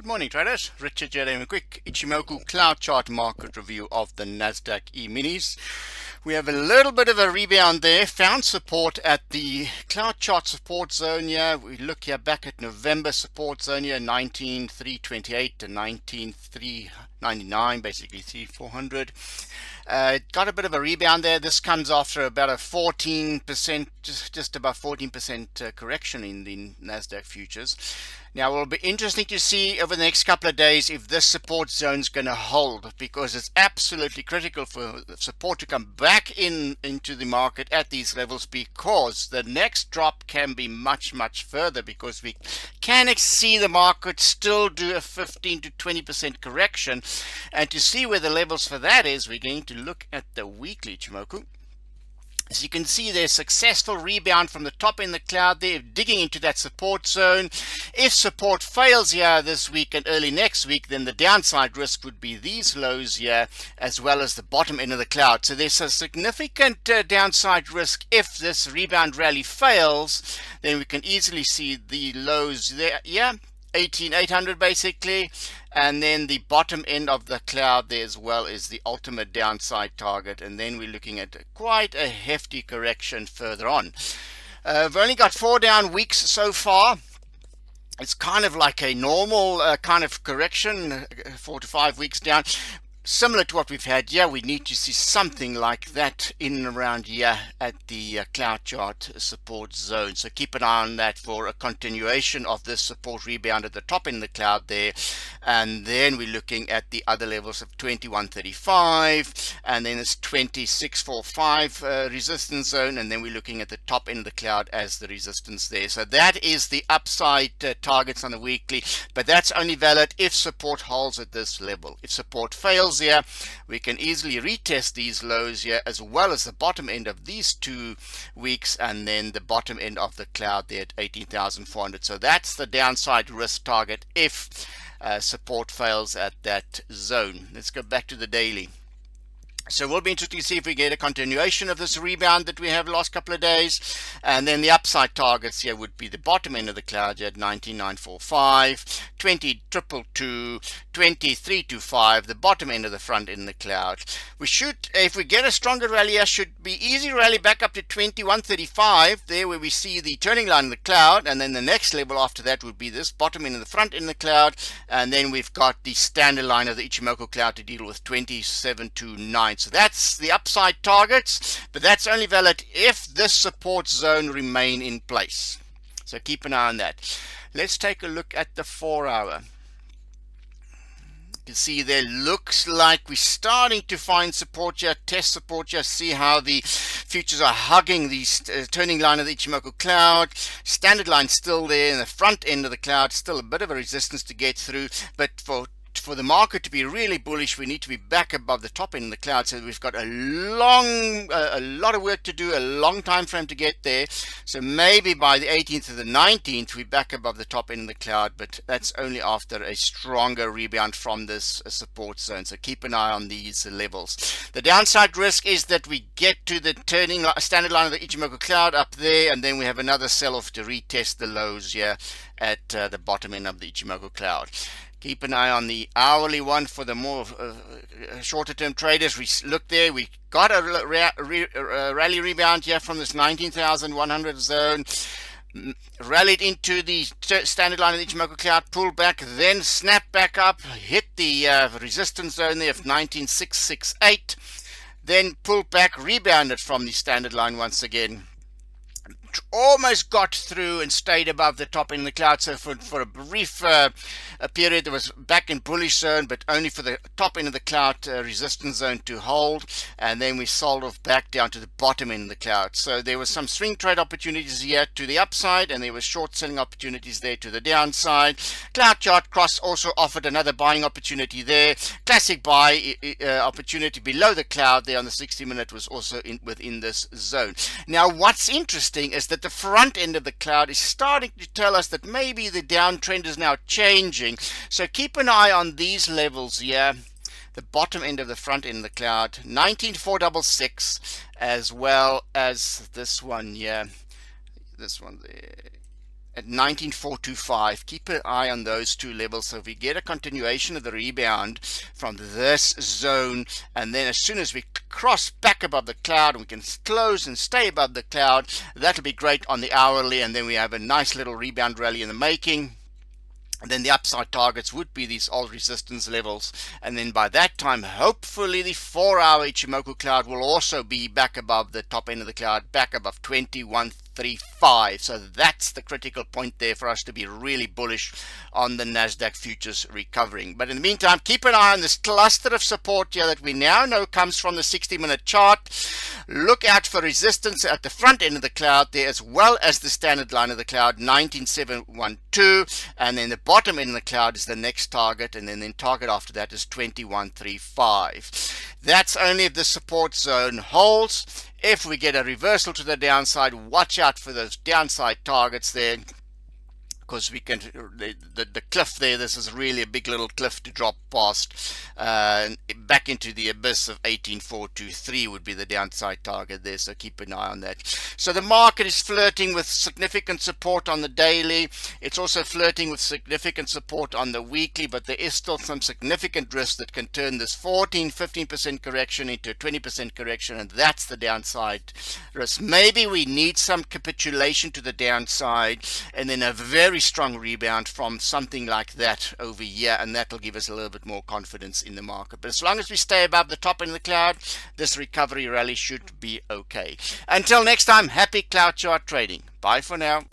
Good morning, traders. Richard here with a quick Ichimoku cloud chart market review of the NASDAQ E-minis. We have a little bit of a rebound there, found support at the cloud chart support zone here. We look here back at November support zone here, 19,328 to 19,399, basically 3,400. Got a bit of a rebound there. This comes after about a 14%, just about 14% correction in the NASDAQ futures. Now, it will be interesting to see over the next couple of days if this support zone is going to hold, because it's absolutely critical for the support to come back into the market at these levels, because the next drop can be much further, because we can see the market still do a 15 to 20% correction. And to see where the levels for that is, we're going to look at the weekly Ichimoku. As you can see, there's successful rebound from the top in the cloud there, digging into that support zone. If support fails here this week and early next week, then the downside risk would be these lows here, as well as the bottom end of the cloud. So there's a significant downside risk. If this rebound rally fails, then we can easily see the lows there, 18,800 basically, and then the bottom end of the cloud there as well is the ultimate downside target. And then we're looking at quite a hefty correction further on. We've only got 4 down weeks so far. It's kind of like a normal kind of correction, 4 to 5 weeks down. Similar to what we've had here, we need to see something like that in and around here at the cloud chart support zone. So keep an eye on that for a continuation of this support rebound at the top in the cloud there. And then we're looking at the other levels of 2135, and then it's 2645 resistance zone, and then we're looking at the top end of the cloud as the resistance there. So that is the upside targets on the weekly, but that's only valid if support holds at this level. If support fails here, we can easily retest these lows here, as well as the bottom end of these 2 weeks, and then the bottom end of the cloud there at 18,400. So that's the downside risk target if support fails at that zone. Let's go back to the daily. So it will be interesting to see if we get a continuation of this rebound that we have the last couple of days. And then the upside targets here would be the bottom end of the cloud here at 19,945, 20,222, 20,325, the bottom end of the front end of the cloud. We should, if we get a stronger rally here, should be easy rally back up to 2135, there where we see the turning line in the cloud. And then the next level after that would be this bottom end of the front end of the cloud. And then we've got the standard line of the Ichimoku cloud to deal with, 2729. So that's the upside targets, but that's only valid if this support zone remain in place. So keep an eye on that. Let's take a look at the 4-hour. You can see there looks like we're starting to find support here, test support here, see how the futures are hugging the turning line of the Ichimoku cloud. Standard line still there in the front end of the cloud, still a bit of a resistance to get through, but for the market to be really bullish, we need to be back above the top end of the cloud. So we've got a lot of work to do, a long time frame to get there. So maybe by the 18th or the 19th, we're back above the top end of the cloud, but that's only after a stronger rebound from this support zone. So keep an eye on these levels. The downside risk is that we get to the turning standard line of the Ichimoku cloud up there, and then we have another sell-off to retest the lows here at the bottom end of the Ichimoku cloud. Keep an eye on the hourly one for the more shorter term traders. We look there, we got a rally rebound here from this 19,100 zone, rallied into the standard line of the Ichimoku cloud, pulled back, then snapped back up, hit the resistance zone there of 19,668, then pulled back, rebounded from the standard line once again. Almost got through and stayed above the top end of the cloud. So for a brief period, it was back in bullish zone, but only for the top end of the cloud resistance zone to hold, and then we sold off back down to the bottom end of the cloud. So there was some swing trade opportunities here to the upside, and there were short selling opportunities there to the downside. Cloud chart cross also offered another buying opportunity there. Classic buy opportunity below the cloud there on the 60-minute was also within this zone. Now what's interesting is that the front end of the cloud is starting to tell us that maybe the downtrend is now changing. So keep an eye on these levels here. The bottom end of the front end of the cloud, 19,466, as well as this one here. This one there. at 19,425. Keep an eye on those two levels. So if we get a continuation of the rebound from this zone, and then as soon as we cross back above the cloud and we can close and stay above the cloud, that'll be great on the hourly, and then we have a nice little rebound rally in the making. And then the upside targets would be these old resistance levels, and then by that time hopefully the 4-hour Ichimoku cloud will also be back above the top end of the cloud, back above 2135. So that's the critical point there for us to be really bullish on the NASDAQ futures recovering. But in the meantime, keep an eye on this cluster of support here that we now know comes from the 60-minute chart. Look out for resistance at the front end of the cloud there, as well as the standard line of the cloud, 19712, and then the bottom end of the cloud is the next target, and then the target after that is 2135. That's only if the support zone holds. If we get a reversal to the downside, watch out for those downside targets there, because we can the cliff there, this is really a big little cliff to drop past, back into the abyss of 18,423 would be the downside target there, so keep an eye on that. So the market is flirting with significant support on the daily. It's also flirting with significant support on the weekly, but there is still some significant risk that can turn this 15% correction into a 20% correction, and that's the downside risk. Maybe we need some capitulation to the downside and then a very strong rebound from something like that over here, and that will give us a little bit more confidence in the market. But as long as we stay above the top end of the cloud, this recovery rally should be okay. Until next time, happy cloud chart trading. Bye for now.